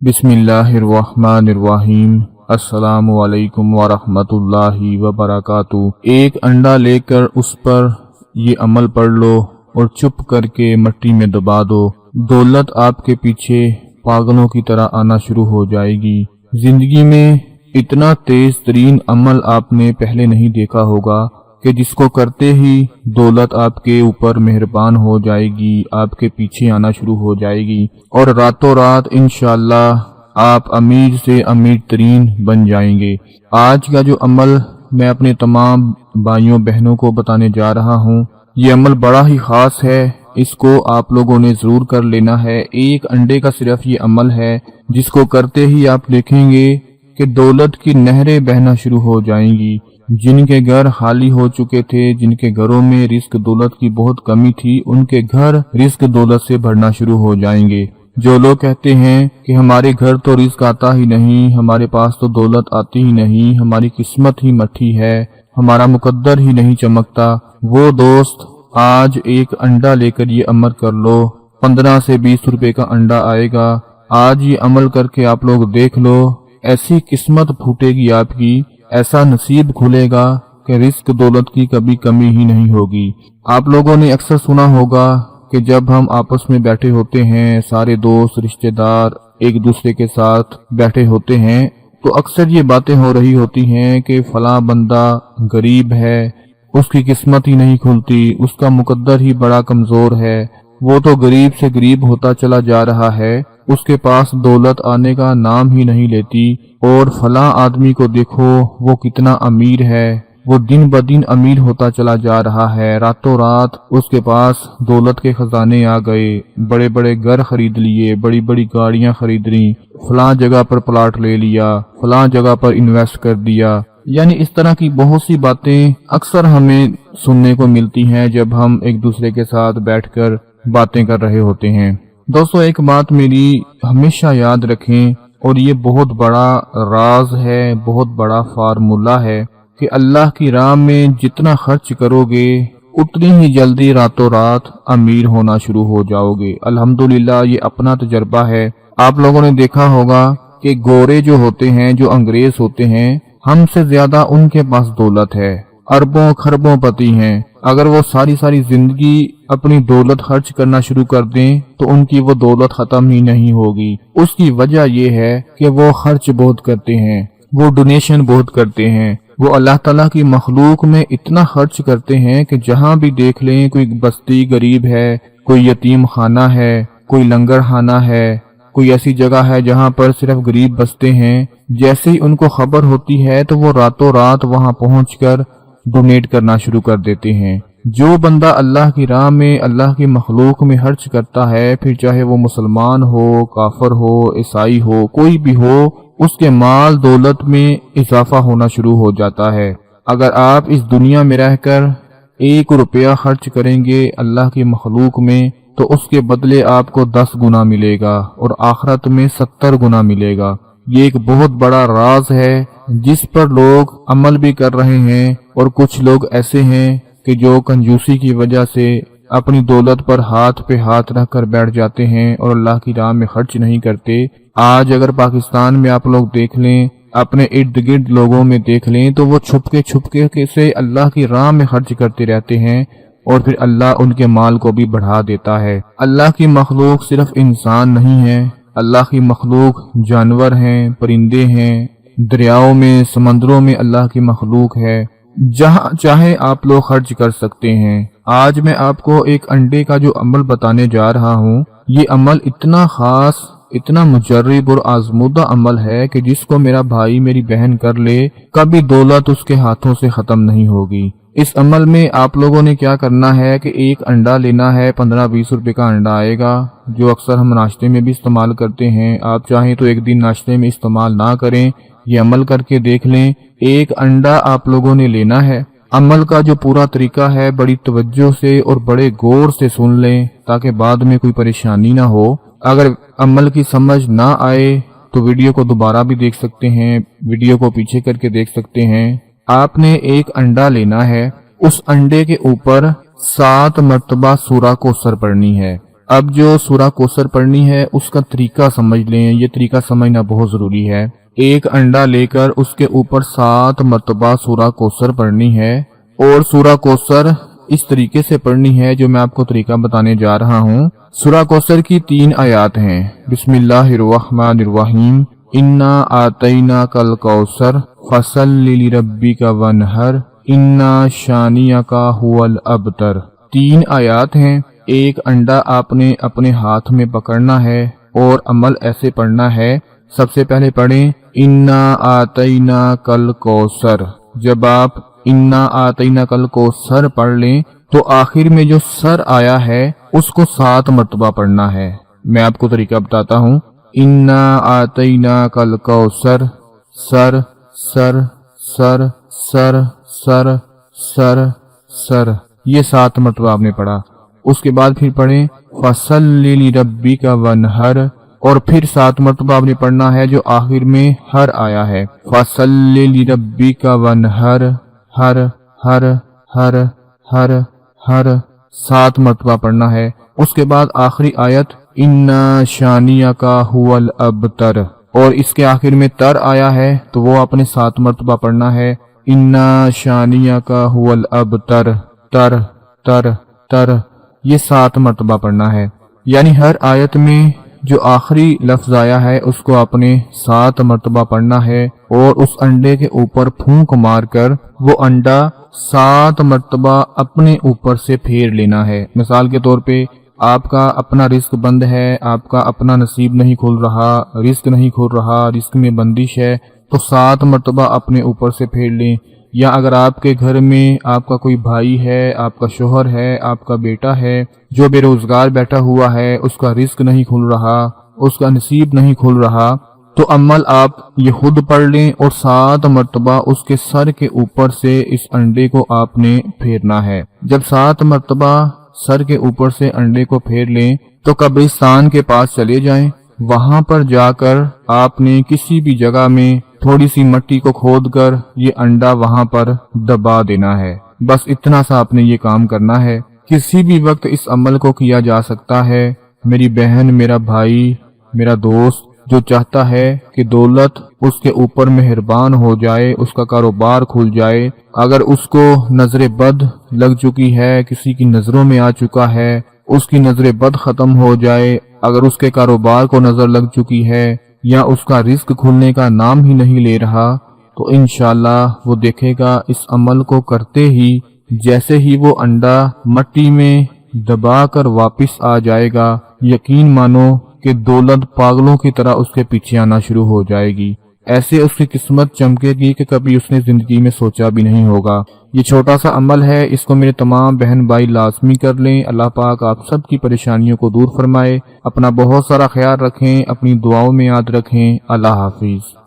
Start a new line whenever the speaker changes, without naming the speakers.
بسم اللہ الرحمن الرحیم۔ السلام علیکم ورحمۃ وبرکاتہ۔ ایک انڈا لے کر اس پر یہ عمل پڑھ لو اور چپ کر کے مٹی میں دبا دو، دولت آپ کے پیچھے پاگلوں کی طرح آنا شروع ہو جائے گی۔ زندگی میں اتنا تیز ترین عمل آپ نے پہلے نہیں دیکھا ہوگا کہ جس کو کرتے ہی دولت آپ کے اوپر مہربان ہو جائے گی، آپ کے پیچھے آنا شروع ہو جائے گی اور راتوں رات انشاءاللہ آپ امیر سے امیر ترین بن جائیں گے۔ آج کا جو عمل میں اپنے تمام بھائیوں بہنوں کو بتانے جا رہا ہوں، یہ عمل بڑا ہی خاص ہے، اس کو آپ لوگوں نے ضرور کر لینا ہے۔ ایک انڈے کا صرف یہ عمل ہے جس کو کرتے ہی آپ دیکھیں گے کہ دولت کی نہریں بہنا شروع ہو جائیں گی۔ جن کے گھر خالی ہو چکے تھے، جن کے گھروں میں رزق دولت کی بہت کمی تھی، ان کے گھر رزق دولت سے بھرنا شروع ہو جائیں گے۔ جو لوگ کہتے ہیں کہ ہمارے گھر تو رزق آتا ہی نہیں، ہمارے پاس تو دولت آتی ہی نہیں، ہماری قسمت ہی مٹھی ہے، ہمارا مقدر ہی نہیں چمکتا، وہ دوست آج ایک انڈا لے کر یہ عمل کر لو۔ 15 سے 20 روپے کا انڈا آئے گا۔ آج یہ عمل کر کے آپ لوگ دیکھ لو، ایسی قسمت پھوٹے گی آپ کی، ایسا نصیب کھلے گا کہ رزق دولت کی کبھی کمی ہی نہیں ہوگی۔ آپ لوگوں نے اکثر سنا ہوگا کہ جب ہم آپس میں بیٹھے ہوتے ہیں، سارے دوست رشتہ دار ایک دوسرے کے ساتھ بیٹھے ہوتے ہیں، تو اکثر یہ باتیں ہو رہی ہوتی ہیں کہ فلاں بندہ غریب ہے، اس کی قسمت ہی نہیں کھلتی، اس کا مقدر ہی بڑا کمزور ہے، وہ تو غریب سے غریب ہوتا چلا جا رہا ہے، اس کے پاس دولت آنے کا نام ہی نہیں لیتی، اور فلاں آدمی کو دیکھو وہ کتنا امیر ہے، وہ دن بدن امیر ہوتا چلا جا رہا ہے، راتوں رات اس کے پاس دولت کے خزانے آ گئے، بڑے بڑے گھر خرید لیے، بڑی بڑی گاڑیاں خرید لی، فلاں جگہ پر پلاٹ لے لیا، فلاں جگہ پر انویسٹ کر دیا۔ یعنی اس طرح کی بہت سی باتیں اکثر ہمیں سننے کو ملتی ہیں جب ہم ایک دوسرے کے ساتھ بیٹھ کر باتیں کر رہے ہوتے ہیں۔ دوستو، ایک بات میری ہمیشہ یاد رکھیں، اور یہ بہت بڑا راز ہے، بہت بڑا فارمولہ ہے کہ اللہ کی راہ میں جتنا خرچ کرو گے اتنی ہی جلدی راتوں رات امیر ہونا شروع ہو جاؤ گے۔ الحمدللہ یہ اپنا تجربہ ہے۔ آپ لوگوں نے دیکھا ہوگا کہ گورے جو ہوتے ہیں، جو انگریز ہوتے ہیں، ہم سے زیادہ ان کے پاس دولت ہے، اربوں خربوں پتی ہیں۔ اگر وہ ساری زندگی اپنی دولت خرچ کرنا شروع کر دیں تو ان کی وہ دولت ختم ہی نہیں ہوگی۔ اس کی وجہ یہ ہے کہ وہ خرچ بہت کرتے ہیں، وہ ڈونیشن بہت کرتے ہیں، وہ اللہ تعالیٰ کی مخلوق میں اتنا خرچ کرتے ہیں کہ جہاں بھی دیکھ لیں کوئی بستی غریب ہے، کوئی یتیم خانہ ہے، کوئی لنگر خانہ ہے، کوئی ایسی جگہ ہے جہاں پر صرف غریب بستے ہیں، جیسے ہی ان کو خبر ہوتی ہے تو وہ راتوں رات وہاں پہنچ کر ڈونیٹ کرنا شروع کر دیتے ہیں۔ جو بندہ اللہ کی راہ میں، اللہ کی مخلوق میں خرچ کرتا ہے، پھر چاہے وہ مسلمان ہو، کافر ہو، عیسائی ہو، کوئی بھی ہو، اس کے مال دولت میں اضافہ ہونا شروع ہو جاتا ہے۔ اگر آپ اس دنیا میں رہ کر 1 روپیہ خرچ کریں گے اللہ کی مخلوق میں تو اس کے بدلے آپ کو 10 گنا ملے گا، اور آخرت میں 70 گنا ملے گا۔ یہ ایک بہت بڑا راز ہے جس پر لوگ عمل بھی کر رہے ہیں، اور کچھ لوگ ایسے ہیں کہ جو کنجوسی کی وجہ سے اپنی دولت پر ہاتھ پہ ہاتھ رکھ کر بیٹھ جاتے ہیں اور اللہ کی راہ میں خرچ نہیں کرتے۔ آج اگر پاکستان میں آپ لوگ دیکھ لیں، اپنے ارد گرد لوگوں میں دیکھ لیں، تو وہ چھپکے سے اللہ کی راہ میں خرچ کرتے رہتے ہیں، اور پھر اللہ ان کے مال کو بھی بڑھا دیتا ہے۔ اللہ کی مخلوق صرف انسان نہیں ہے، اللہ کی مخلوق جانور ہیں، پرندے ہیں، دریاؤں میں، سمندروں میں اللہ کی مخلوق ہے، جہاں چاہے آپ لوگ خرچ کر سکتے ہیں۔ آج میں آپ کو ایک انڈے کا جو عمل بتانے جا رہا ہوں، یہ عمل اتنا خاص، اتنا مجرب اور آزمودہ عمل ہے کہ جس کو میرا بھائی میری بہن کر لے، کبھی دولت اس کے ہاتھوں سے ختم نہیں ہوگی۔ اس عمل میں آپ لوگوں نے کیا کرنا ہے کہ ایک انڈا لینا ہے، 15-20 روپے کا انڈا آئے گا، جو اکثر ہم ناشتے میں بھی استعمال کرتے ہیں۔ آپ چاہیں تو ایک دن ناشتے میں استعمال نہ کریں، یہ عمل کر کے دیکھ لیں۔ ایک انڈا آپ لوگوں نے لینا ہے۔ عمل کا جو پورا طریقہ ہے بڑی توجہ سے اور بڑے غور سے سن لیں تاکہ بعد میں کوئی پریشانی نہ ہو۔ اگر عمل کی سمجھ نہ آئے تو ویڈیو کو دوبارہ بھی دیکھ سکتے ہیں، ویڈیو کو پیچھے کر کے دیکھ سکتے ہیں۔ آپ نے ایک انڈا لینا ہے، اس انڈے کے اوپر 7 مرتبہ سورہ کوثر پڑھنی ہے۔ اب جو سورہ کوثر پڑھنی ہے اس کا طریقہ سمجھ لیں، یہ طریقہ سمجھنا بہت ضروری ہے۔ ایک انڈا لے کر اس کے اوپر 7 مرتبہ سورہ کوثر پڑھنی ہے، اور سورہ کوثر اس طریقے سے پڑھنی ہے جو میں آپ کو طریقہ بتانے جا رہا ہوں۔ سورہ کوثر کی 3 آیات ہیں۔ بسم اللہ الرحمن الرحیم، انا آتیناک الکوثر فصل لربک وانحر انا شانیک هو الابتر۔ 3 آیات ہیں۔ ایک انڈا آپ نے اپنے ہاتھ میں پکڑنا ہے اور عمل ایسے پڑھنا ہے۔ سب سے پہلے پڑھیں انا آتیناک الکوثر۔ جب آپ انا آتیناک الکوثر پڑھ لیں تو آخر میں جو سر آیا ہے اس کو 7 مرتبہ پڑھنا ہے۔ میں آپ کو طریقہ بتاتا ہوں۔ انا آتیناک الکوثر، سر سر سر سر سر سر سر، یہ 7 مرتبہ آپ نے پڑھا۔ اس کے بعد پھر پڑھیں فصل لربک وانحر، اور پھر 7 مرتبہ آپ نے پڑھنا ہے جو آخر میں ہر آیا ہے۔ فصل لربک وانحر، ہر ہر ہر ہر ہر 7 مرتبہ پڑھنا ہے۔ اس کے بعد آخری آیت انا شانیک هو الابتر، اور اس کے آخر میں تر آیا ہے تو وہ آپ نے 7 مرتبہ پڑھنا ہے۔ انا شانیک هو الابتر، تر تر تر، یہ 7 مرتبہ پڑھنا ہے۔ یعنی ہر آیت میں جو آخری لفظ آیا ہے اس کو آپ نے 7 مرتبہ پڑھنا ہے، اور اس انڈے کے اوپر پھونک مار کر وہ انڈا 7 مرتبہ اپنے اوپر سے پھیر لینا ہے۔ مثال کے طور پہ آپ کا اپنا رزق بند ہے، آپ کا اپنا نصیب نہیں کھل رہا، رزق نہیں کھل رہا، رزق میں بندش ہے، تو 7 مرتبہ اپنے اوپر سے پھیر لیں۔ یا اگر آپ کے گھر میں آپ کا کوئی بھائی ہے، آپ کا شوہر ہے، آپ کا بیٹا ہے جو بے روزگار بیٹھا ہوا ہے، اس کا رزق نہیں کھل رہا، اس کا نصیب نہیں کھل رہا، تو عمل آپ یہ خود پڑھ لیں اور 7 مرتبہ اس کے سر کے اوپر سے اس انڈے کو آپ نے پھیرنا ہے۔ جب 7 مرتبہ سر کے اوپر سے انڈے کو پھیر لیں تو قبرستان کے پاس چلے جائیں، وہاں پر جا کر آپ نے کسی بھی جگہ میں تھوڑی سی مٹی کو کھود کر یہ انڈا وہاں پر دبا دینا ہے۔ بس اتنا سا آپ نے یہ کام کرنا ہے۔ کسی بھی وقت اس عمل کو کیا جا سکتا ہے۔ میری بہن، میرا بھائی، میرا دوست جو چاہتا ہے کہ دولت اس کے اوپر مہربان ہو جائے، اس کا کاروبار کھل جائے، اگر اس کو نظر بد لگ چکی ہے، کسی کی نظروں میں آ چکا ہے، اس کی نظر بد ختم ہو جائے، اگر اس کے کاروبار کو نظر لگ چکی ہے یا اس کا رزق کھلنے کا نام ہی نہیں لے رہا، تو انشاءاللہ وہ دیکھے گا اس عمل کو کرتے ہی جیسے ہی وہ انڈا مٹی میں دبا کر واپس آ جائے گا، یقین مانو کہ دولت پاگلوں کی طرح اس کے پیچھے آنا شروع ہو جائے گی۔ ایسے اس کی قسمت چمکے گی کہ کبھی اس نے زندگی میں سوچا بھی نہیں ہوگا۔ یہ چھوٹا سا عمل ہے، اس کو میرے تمام بہن بھائی لازمی کر لیں۔ اللہ پاک آپ سب کی پریشانیوں کو دور فرمائے۔ اپنا بہت سارا خیال رکھیں، اپنی دعاؤں میں یاد رکھیں۔ اللہ حافظ۔